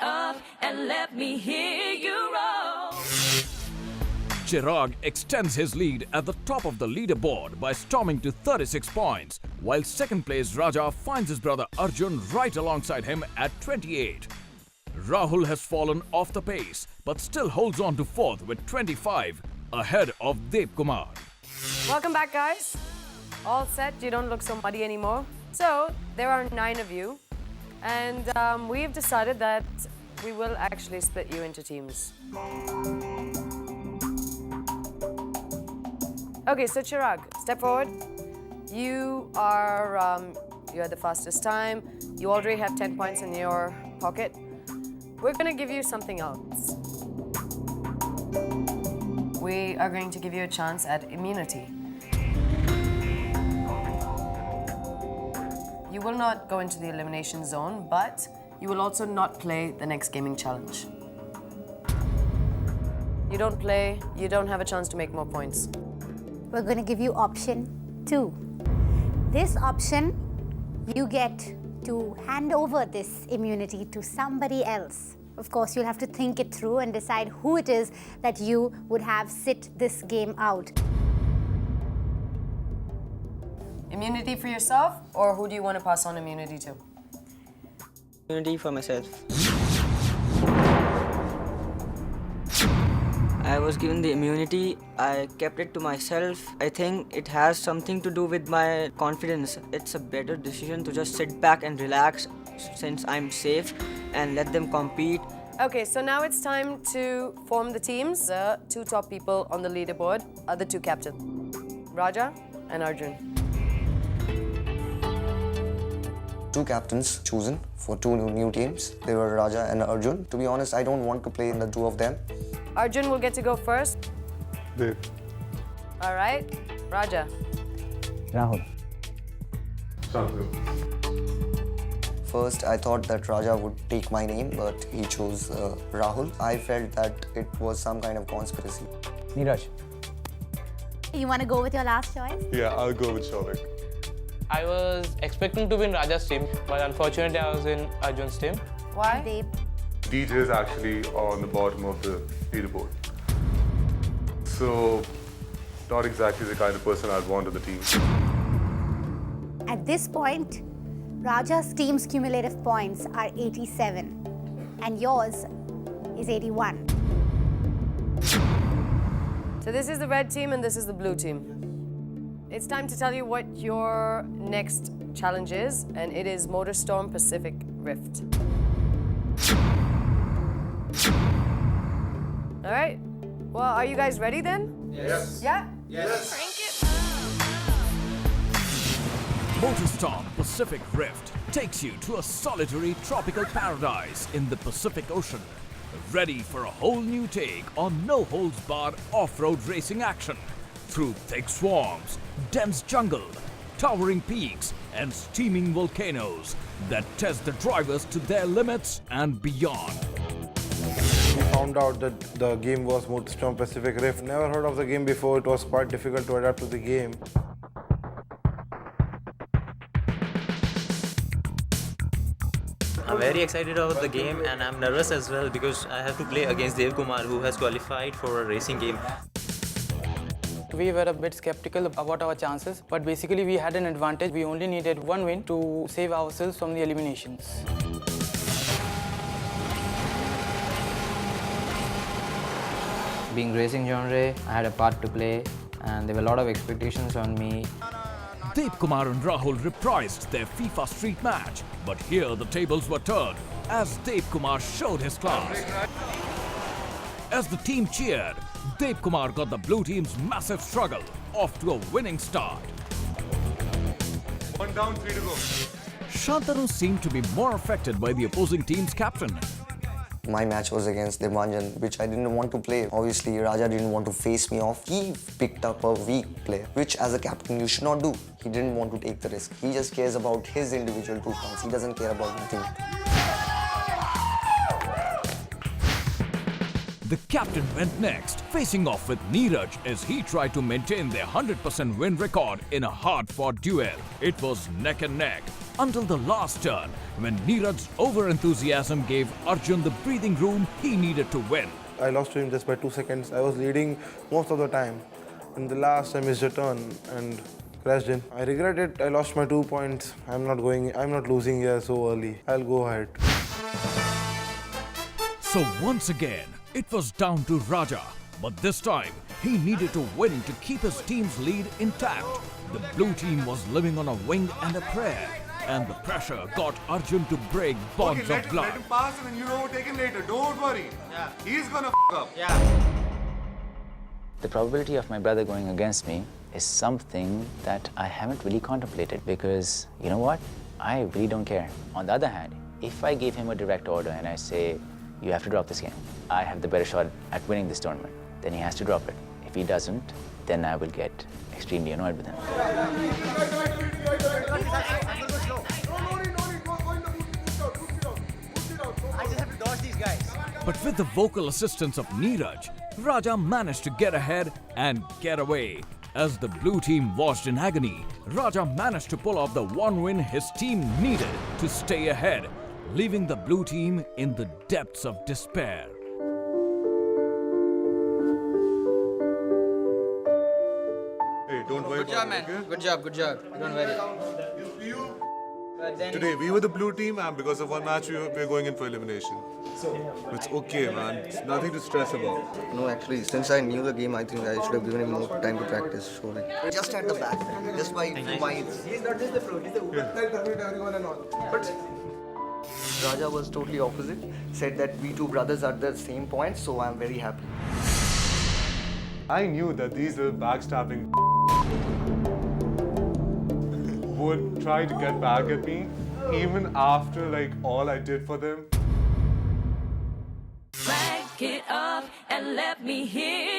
up and let me hear you roll. Chirag extends his lead at the top of the leaderboard by storming to 36 points, while second place Raja finds his brother Arjun right alongside him at 28. Rahul has fallen off the pace but still holds on to fourth with 25, ahead of Dev Kumar. Welcome back, guys. All set, you don't look so muddy anymore. So, there are 9 of you, and we've decided that we will actually split you into teams. Okay, so Chirag, step forward. You had the fastest time. You already have 10 points in your pocket. We're going to give you something else. We are going to give you a chance at immunity. You will not go into the elimination zone, but you will also not play the next gaming challenge. You don't play, you don't have a chance to make more points. We're going to give you option 2. This option, you get to hand over this immunity to somebody else. Of course, you'll have to think it through and decide who it is that you would have sit this game out. Immunity for yourself, or who do you want to pass on immunity to? Immunity for myself. I was given the immunity, I kept it to myself. I think it has something to do with my confidence. It's a better decision to just sit back and relax since I'm safe and let them compete. Okay, so now it's time to form the teams. The 2 top people on the leaderboard are the 2 captains, Raja and Arjun. 2 captains chosen for 2 new teams. They were Raja and Arjun. To be honest, I don't want to play in the 2 of them. Arjun will get to go first. Dev. All right, Raja. Rahul. Shantanu. First, I thought that Raja would take my name, but he chose Rahul. I felt that it was some kind of conspiracy. Neeraj. You want to go with your last choice? Yeah, I'll go with Shavik. I was expecting to be in Raja's team, but unfortunately I was in Arjun's team. Why? Dev. DJ is actually on the bottom of the leaderboard. So, not exactly the kind of person I'd want on the team. At this point, Raja's team's cumulative points are 87 and yours is 81. So this is the red team and this is the blue team. It's time to tell you what your next challenge is, and it is Motorstorm Pacific Rift. All right. Well, are you guys ready then? Yes. Yeah? Yes. Motorstorm Pacific Rift takes you to a solitary tropical paradise in the Pacific Ocean. Ready for a whole new take on no-holds-barred off-road racing action through thick swamps, dense jungle, towering peaks and steaming volcanoes that test the drivers to their limits and beyond. We found out that the game was Motorstorm Pacific Rift. Never heard of the game before. It was quite difficult to adapt to the game. I'm very excited about the game and I'm nervous as well because I have to play against Dev Kumar, who has qualified for a racing game. We were a bit skeptical about our chances, but basically we had an advantage. We only needed 1 win to save ourselves from the eliminations. Being racing genre, I had a part to play and there were a lot of expectations on me. Dev Kumar and Rahul reprised their FIFA Street match, but here the tables were turned as Dev Kumar showed his class. As the team cheered, Dev Kumar got the blue team's massive struggle off to a winning start. 1 down, 3 to go. Shantanu seemed to be more affected by the opposing team's captain. My match was against Devanjan, which I didn't want to play. Obviously, Raja didn't want to face me off. He picked up a weak player, which as a captain you should not do. He didn't want to take the risk. He just cares about his individual 2 points. He doesn't care about the team. The captain went next, facing off with Neeraj as he tried to maintain their 100% win record in a hard-fought duel. It was neck and neck, until the last turn when Neeraj's over-enthusiasm gave Arjun the breathing room he needed to win. I lost to him just by 2 seconds. I was leading most of the time. In the last, I missed a turn and crashed in. I regret it. I lost my 2 points. I'm not losing here so early. I'll go ahead. So once again, it was down to Raja. But this time, he needed to win to keep his team's lead intact. The blue team was living on a wing and a prayer. And the pressure got Arjun to break bonds of blood. Let him pass and then you overtake him later. Don't worry. Yeah. He's gonna up. Yeah. The probability of my brother going against me is something that I haven't really contemplated because, you know what? I really don't care. On the other hand, if I give him a direct order and I say, you have to drop this game, I have the better shot at winning this tournament, then he has to drop it. If he doesn't, then I will get extremely annoyed with him. But with the vocal assistance of Neeraj, Raja managed to get ahead and get away. As the blue team watched in agony, Raja managed to pull off the one win his team needed to stay ahead, leaving the blue team in the depths of despair. Hey, don't worry. Good job, man. Good job. Don't worry. Today we were the blue team, and because of one match we're going in for elimination. It's okay, man. It's nothing to stress about. No, actually, since I knew the game, I think I should have given him more time to practice. So, like, just at the back, just by miles. He's not just the pro, he's the everyone and all. But Raja was totally opposite. Said that we two brothers are the same point, so I'm very happy. I knew that these little backstabbing would try to get back at me, even after like all I did for them. Back it up and let me hear